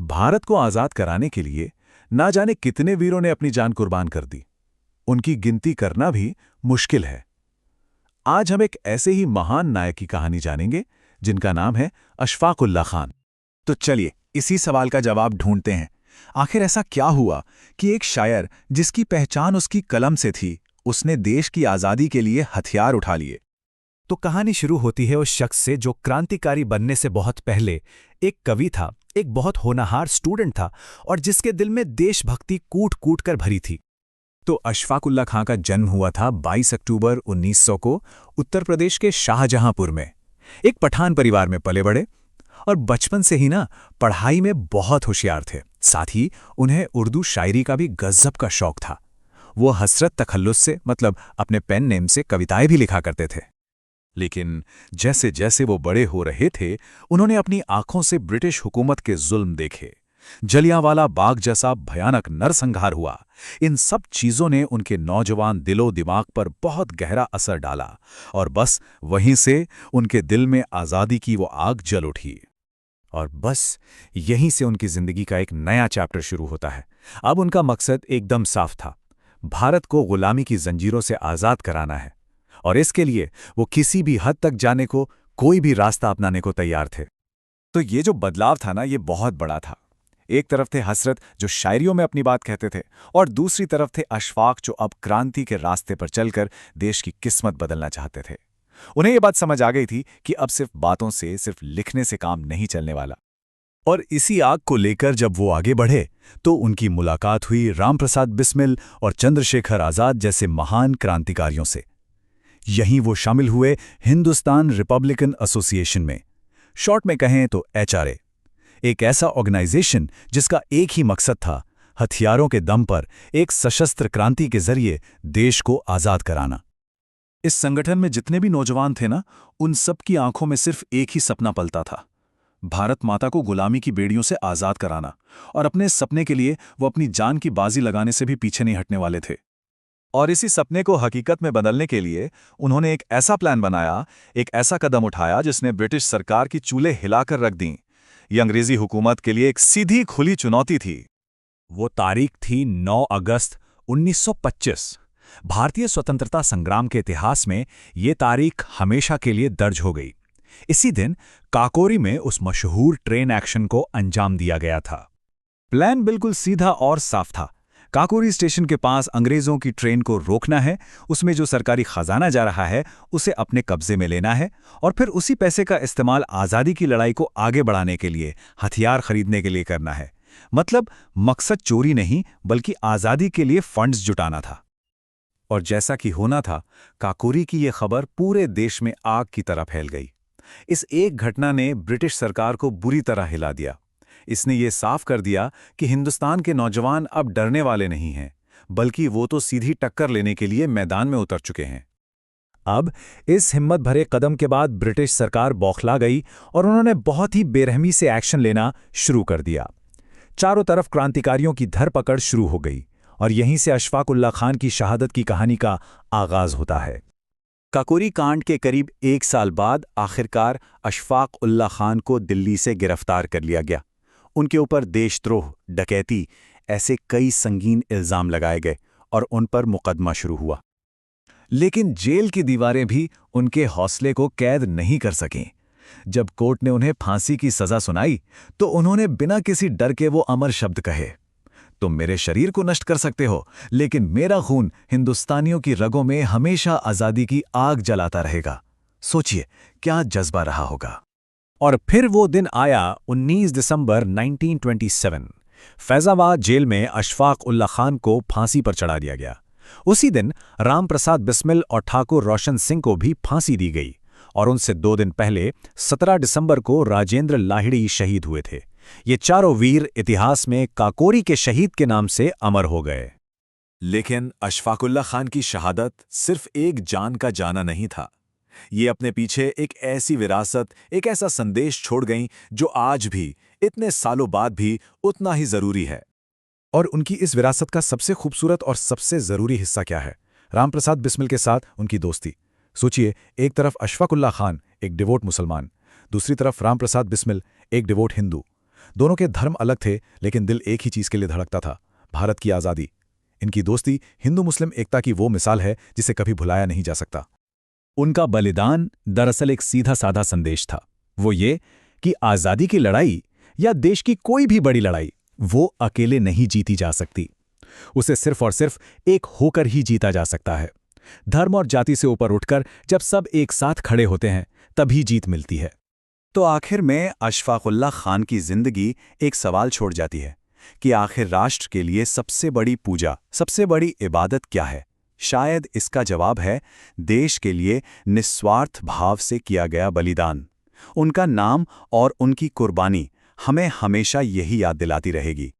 भारत को आजाद कराने के लिए ना जाने कितने वीरों ने अपनी जान कुर्बान कर दी। उनकी गिनती करना भी मुश्किल है। आज हम एक ऐसे ही महान नायक की कहानी जानेंगे जिनका नाम है अशफाक उल्लाह खान। तो चलिए इसी सवाल का जवाब ढूंढते हैं। आखिर ऐसा क्या हुआ कि एक शायर जिसकी पहचान उसकी कलम से थी, उसने देश की आज़ादी के लिए हथियार उठा लिए। तो कहानी शुरू होती है उस शख्स से जो क्रांतिकारी बनने से बहुत पहले एक कवि था, एक बहुत होनहार स्टूडेंट था और जिसके दिल में देशभक्ति कूट कूट कर भरी थी। तो अशफाक उल्लाह खां का जन्म हुआ था 22 अक्टूबर 1900 को उत्तर प्रदेश के शाहजहांपुर में। एक पठान परिवार में पले बड़े और बचपन से ही ना पढ़ाई में बहुत होशियार थे। साथ ही उन्हें उर्दू शायरी का भी गजब का शौक था। वो हसरत तखल्लुस से मतलब अपने पेन नेम से कविताएं भी लिखा करते थे। लेकिन जैसे जैसे वो बड़े हो रहे थे, उन्होंने अपनी आंखों से ब्रिटिश हुकूमत के जुल्म देखे। जलियांवाला बाग जैसा भयानक नरसंहार हुआ। इन सब चीजों ने उनके नौजवान दिलो दिमाग पर बहुत गहरा असर डाला और बस वहीं से उनके दिल में आज़ादी की वो आग जल उठी। और बस यहीं से उनकी जिंदगी का एक नया चैप्टर शुरू होता है। अब उनका मकसद एकदम साफ था, भारत को गुलामी की जंजीरों से आज़ाद कराना है और इसके लिए वो किसी भी हद तक जाने को, कोई भी रास्ता अपनाने को तैयार थे। तो ये जो बदलाव था ना, ये बहुत बड़ा था। एक तरफ थे हसरत जो शायरियों में अपनी बात कहते थे और दूसरी तरफ थे अशफाक जो अब क्रांति के रास्ते पर चलकर देश की किस्मत बदलना चाहते थे। उन्हें यह बात समझ आ गई थी कि अब सिर्फ बातों से, सिर्फ लिखने से काम नहीं चलने वाला। और इसी आग को लेकर जब वो आगे बढ़े तो उनकी मुलाकात हुई रामप्रसाद बिस्मिल और चंद्रशेखर आजाद जैसे महान क्रांतिकारियों से। यहीं वो शामिल हुए हिंदुस्तान रिपब्लिकन एसोसिएशन में, शॉर्ट में कहें तो HRA, एक ऐसा ऑर्गेनाइजेशन जिसका एक ही मकसद था, हथियारों के दम पर एक सशस्त्र क्रांति के जरिए देश को आज़ाद कराना। इस संगठन में जितने भी नौजवान थे ना, उन सब की आंखों में सिर्फ एक ही सपना पलता था, भारत माता को गुलामी की बेड़ियों से आज़ाद कराना। और अपने सपने के लिए वो अपनी जान की बाजी लगाने से भी पीछे नहीं हटने वाले थे। और इसी सपने को हकीकत में बदलने के लिए उन्होंने एक ऐसा प्लान बनाया, एक ऐसा कदम उठाया जिसने ब्रिटिश सरकार की चूल्हे हिलाकर रख दी। ये अंग्रेजी हुकूमत के लिए एक सीधी खुली चुनौती थी। वो तारीख थी 9 अगस्त 1925। भारतीय स्वतंत्रता संग्राम के इतिहास में ये तारीख हमेशा के लिए दर्ज हो गई। इसी दिन काकोरी में उस मशहूर ट्रेन एक्शन को अंजाम दिया गया था। प्लान बिल्कुल सीधा और साफ था। काकोरी स्टेशन के पास अंग्रेजों की ट्रेन को रोकना है, उसमें जो सरकारी खजाना जा रहा है उसे अपने कब्जे में लेना है और फिर उसी पैसे का इस्तेमाल आज़ादी की लड़ाई को आगे बढ़ाने के लिए, हथियार खरीदने के लिए करना है। मतलब मकसद चोरी नहीं बल्कि आज़ादी के लिए फंड्स जुटाना था। और जैसा कि होना था, काकोरी की ये खबर पूरे देश में आग की तरह फैल गई। इस एक घटना ने ब्रिटिश सरकार को बुरी तरह हिला दिया। इसने ये साफ कर दिया कि हिंदुस्तान के नौजवान अब डरने वाले नहीं हैं, बल्कि वो तो सीधी टक्कर लेने के लिए मैदान में उतर चुके हैं। अब इस हिम्मत भरे कदम के बाद ब्रिटिश सरकार बौखला गई और उन्होंने बहुत ही बेरहमी से एक्शन लेना शुरू कर दिया। चारों तरफ क्रांतिकारियों की धरपकड़ शुरू हो गई और यहीं से अशफाक उल्लाह खान की शहादत की कहानी का आगाज होता है। काकोरी कांड के करीब 1 साल बाद आखिरकार अशफाक उल्लाह खान को दिल्ली से गिरफ्तार कर लिया गया। उनके ऊपर देशद्रोह, डकैती, ऐसे कई संगीन इल्जाम लगाए गए और उन पर मुकदमा शुरू हुआ। लेकिन जेल की दीवारें भी उनके हौसले को कैद नहीं कर सकें। जब कोर्ट ने उन्हें फांसी की सजा सुनाई तो उन्होंने बिना किसी डर के वो अमर शब्द कहे, तुम मेरे शरीर को नष्ट कर सकते हो, लेकिन मेरा खून हिंदुस्तानियों की रगों में हमेशा आज़ादी की आग जलाता रहेगा। सोचिए क्या जज्बा रहा होगा। और फिर वो दिन आया 19 दिसंबर 1927। फैजाबाद जेल में अशफाक उल्लाह खान को फांसी पर चढ़ा दिया गया। उसी दिन रामप्रसाद बिस्मिल और ठाकुर रोशन सिंह को भी फांसी दी गई और उनसे 2 दिन पहले 17 दिसंबर को राजेंद्र लाहिड़ी शहीद हुए थे। ये चारों वीर इतिहास में काकोरी के शहीद के नाम से अमर हो गए। लेकिन अशफाक उल्लाह खान की शहादत सिर्फ एक जान का जाना नहीं था। ये अपने पीछे एक ऐसी विरासत, एक ऐसा संदेश छोड़ गईं जो आज भी, इतने सालों बाद भी उतना ही जरूरी है। और उनकी इस विरासत का सबसे खूबसूरत और सबसे जरूरी हिस्सा क्या है? रामप्रसाद बिस्मिल के साथ उनकी दोस्ती। सोचिए, एक तरफ अशफाक उल्लाह खान, एक डिवोट मुसलमान, दूसरी तरफ रामप्रसाद बिस्मिल, एक डिवोट हिंदू। दोनों के धर्म अलग थे, लेकिन दिल एक ही चीज के लिए धड़कता था, भारत की आज़ादी। इनकी दोस्ती हिंदू मुस्लिम एकता की वो मिसाल है जिसे कभी भुलाया नहीं जा सकता। उनका बलिदान दरअसल एक सीधा साधा संदेश था। वो ये कि आज़ादी की लड़ाई या देश की कोई भी बड़ी लड़ाई वो अकेले नहीं जीती जा सकती। उसे सिर्फ और सिर्फ एक होकर ही जीता जा सकता है। धर्म और जाति से ऊपर उठकर जब सब एक साथ खड़े होते हैं तभी जीत मिलती है। तो आखिर में अशफाकुल्लाह खान की जिंदगी एक सवाल छोड़ जाती है कि आखिर राष्ट्र के लिए सबसे बड़ी पूजा, सबसे बड़ी इबादत क्या है? शायद इसका जवाब है देश के लिए निस्वार्थ भाव से किया गया बलिदान। उनका नाम और उनकी कुर्बानी हमें हमेशा यही याद दिलाती रहेगी